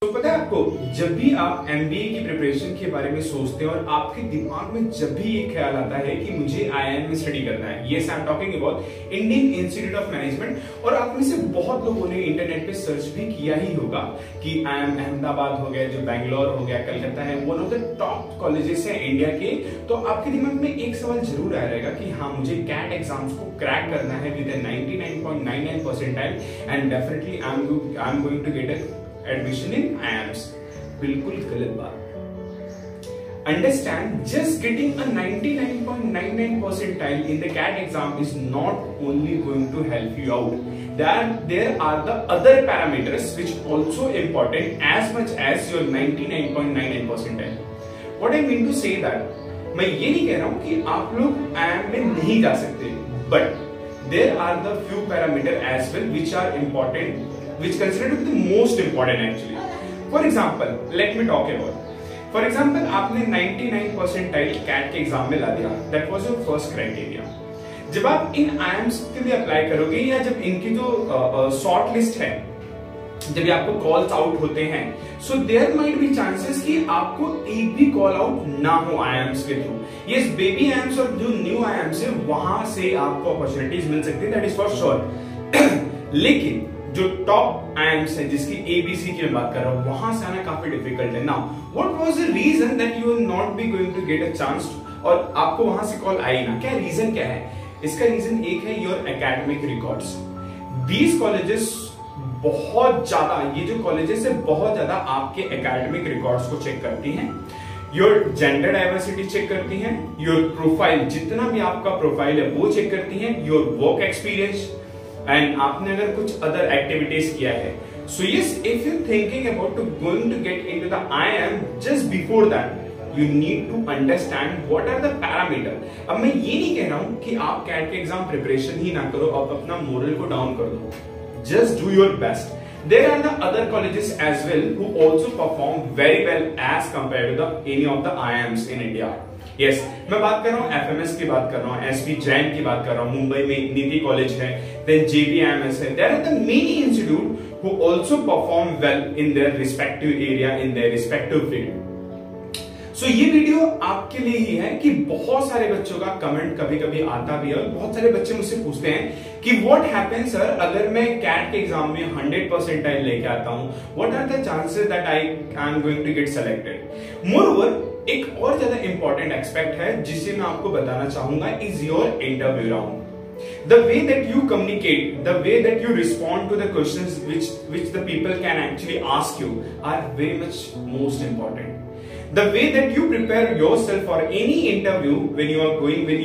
तो पता है आपको, जब भी आप एमबीए की प्रिपरेशन के बारे में सोचते हैं और आपके दिमाग में जब भी ये ख्याल आता है कि मुझे आईआईएम में स्टडी करना है, yes I am talking about Indian institute of management, और आप में से बहुत लोगों ने इंटरनेट पे सर्च भी किया ही होगा कि आईआईएम अहमदाबाद हो गया, जो बैंगलोर हो गया, कलकत्ता है, one of the top colleges है इंडिया के। तो आपके दिमाग में एक सवाल जरूर आया रहेगा कि हाँ, मुझे कैट एग्जाम्स को क्रैक करना है with 99.99 percentile and definitely I am going to get admission in IIMs. बिल्कुल गलत बात। Understand, just getting a 99.99 percentile in the CAT exam is not only going to help you out. There are the other parameters which also important as much as your 99.99 percentile. What I mean to say that, मैं ये नहीं कह रहा हूँ कि आप लोग IIM में नहीं जा सकते, but there are the few parameters as well which are important, which considered to be the most important actually. For example, let me talk about. For example, आपने 99 परसेंटाइल कैट के एग्जाम में ला दिया, that was your first criteria. जब आप इन IIMs के लिए apply करोगे या जब इनकी जो शॉर्ट लिस्ट है, जब आपको कॉल्स आउट होते हैं, so there might be chances कि आपको एक भी कॉल आउट ना हो आईआईएम्स के थ्रू। यस, बेबी आईआईएम्स और जो न्यू आईआईएम्स है वहां से आपको अपॉर्चुनिटीज मिल सकती है, दैट इज फॉर श्योर। लेकिन जो टॉप आईआईएम्स है, जिसकी एबीसी की मैं बात कर रहा हूं, वहां से आना काफी डिफिकल्ट है। Now what was the reason that you will not be going to get a chance, और आपको वहां से कॉल आई ना? क्या रीजन क्या है इसका? रीजन एक है your academic records. These colleges बहुत ज्यादा, ये जो कॉलेजेस है बहुत ज्यादा आपके एकेडमिक रिकॉर्ड्स को चेक करती हैं, योर जेंडर डाइवर्सिटी चेक करती हैं, योर प्रोफाइल, जितना भी आपका प्रोफाइल है वो चेक करती हैं, योर वर्क एक्सपीरियंस, एंड आपने अगर कुछ अदर एक्टिविटीज किया है। So yes, if you thinking about to going to get into the IIM, just before that you need to understand what are the parameter. अब मैं ये नहीं कह रहा हूं कि आप कैट के एग्जाम प्रिपरेशन ही ना करो, आप अपना मोरल को डाउन कर दो, just do your best. There are the other colleges as well who also perform very well as compared to any of the IIMs in India. Yes, मैं बात कर रहा हूँ FMS की बात कर रहा हूँ, SP जैन की बात कर रहा हूँ, मुंबई में नीति कॉलेज है, then JBIMS है. There are the many institute who also perform well in their respective area, in their respective field. So, ये वीडियो आपके लिए ही है कि बहुत सारे बच्चों का कमेंट कभी कभी आता भी है और बहुत सारे बच्चे मुझसे पूछते हैं कि व्हाट हैपेंस सर, अगर मैं कैट के एग्जाम में 100 परसेंटाइल लेके आता हूं, what are the chances that I am going to get selected. Moreover, एक और ज्यादा इंपॉर्टेंट एस्पेक्ट है जिसे मैं आपको बताना चाहूंगा, is your interview round. The way that you communicate, the way that you respond to the questions which the people can actually ask you are very much most important. The way that you prepare yourself for any interview when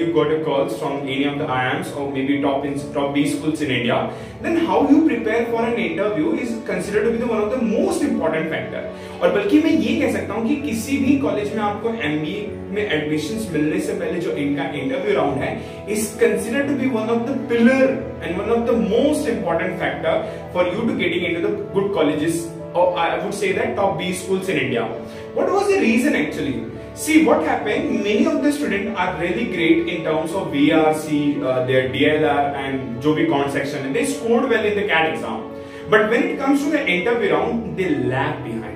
you got a calls from any of the IIMs or maybe top B schools in India, then how you prepare for an interview is considered to be one of the most important factor. और बल्कि मैं ये कह सकता हूँ कि किसी भी कॉलेज में आपको MBA में एडमिशंस मिलने से पहले जो इनका इंटरव्यू राउंड है, is considered to be one of the pillar and one of the most important factor for you to getting into the good colleges, or I would say that top B schools in India. What was the reason actually? See, what happened, many of the students are really great in terms of VRC, their DLR and जो भी कौन section है, they scored well in the CAT exam. But when it comes to the interview round, they lag behind.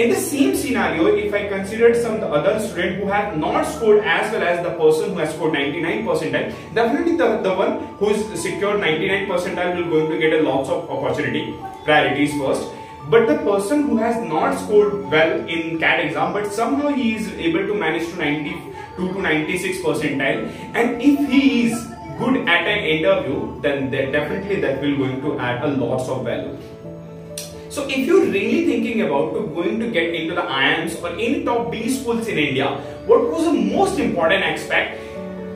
In the same scenario, if I considered some other student who have not scored as well as the person who has scored 99 percentile, definitely the one who is secured 99 percentile will going to get a lots of opportunity, priorities first. But the person who has not scored well in CAT exam, but somehow he is able to manage to 92 to 96 percentile, and if he is good at an interview, then definitely that will going to add a lots of value. So if you're really thinking about going to get into the IIMs or any top B schools in India, what was the most important aspect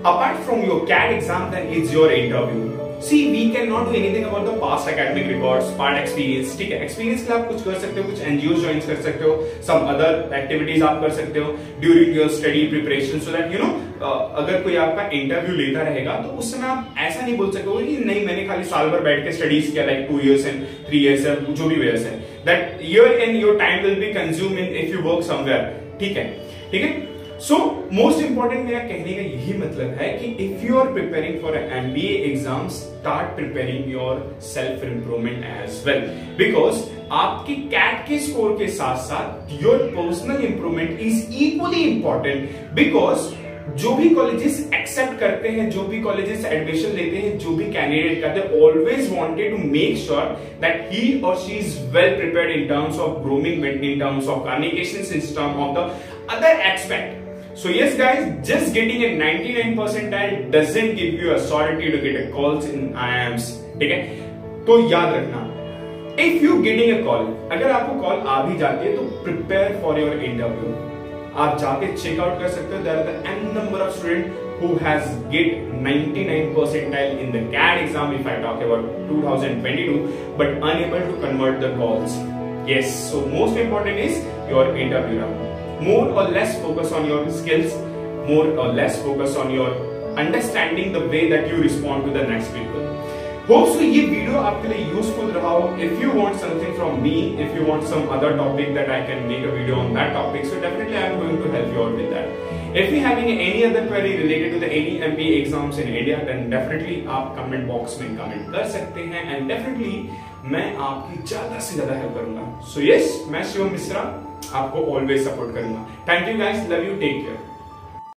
apart from your CAT exam, then it's your interview. See, we cannot do anything about the past academic records, part experience. ठीक है, experience के लिए आप कुछ कर सकते हो, कुछ NGOs ज्वाइन कर सकते हो, some other activities आप कर सकते हो during your study preparation, so that you know अगर कोई आपका इंटरव्यू लेता रहेगा तो उस समय आप ऐसा नहीं बोल सकोगे कि नहीं मैंने खाली साल भर बैठ के स्टडीज किया, like 2 years and 3 years है, जो भी years है, that year and your time will be consumed in if you work somewhere. ठीक है, ठीक है। सो मोस्ट इंपॉर्टेंट मेरा कहने का यही मतलब है कि if you are preparing for MBA exam, start preparing your self improvement as well, because आपके कैट के स्कोर के साथ साथ your personal improvement is equally important, because जो भी कॉलेजेस एक्सेप्ट करते हैं, जो भी कॉलेजेस एडमिशन लेते हैं, जो भी कैंडिडेट करते हैं, always wanted to make sure that he or she is well prepared in terms of grooming, in terms of communication, in terms of the other aspect. So yes guys, just getting a 99 percentile doesn't give you authority to get a calls in IIMs. ठीक है, तो याद रखना, if you getting a call, अगर आपको call आ भी जाती है तो prepare for your interview. आप जाके चेकआउट कर सकते हो. There are the n number of students who has get 99 percentile in the CAT exam if I talk about 2022, but unable to convert the calls. Yes, so most important is your interview round. More or less focus on your skills, more or less focus on your understanding the way that you respond to the next people. Hope so ये video आपके लिए useful रहा हो. If you want something from me, if you want some other topic that I can make a video on that topic, so definitely I am going to help you out with that. If you having any other query related to the any MBA exams in India, then definitely आप comment box में comment कर सकते हैं, and definitely मैं आपकी ज्यादा से ज्यादा हेल्प करूंगा. So yes, मैं शिवम मिश्रा आपको ऑलवेज सपोर्ट करूंगा. Thank you guys, love you, take care.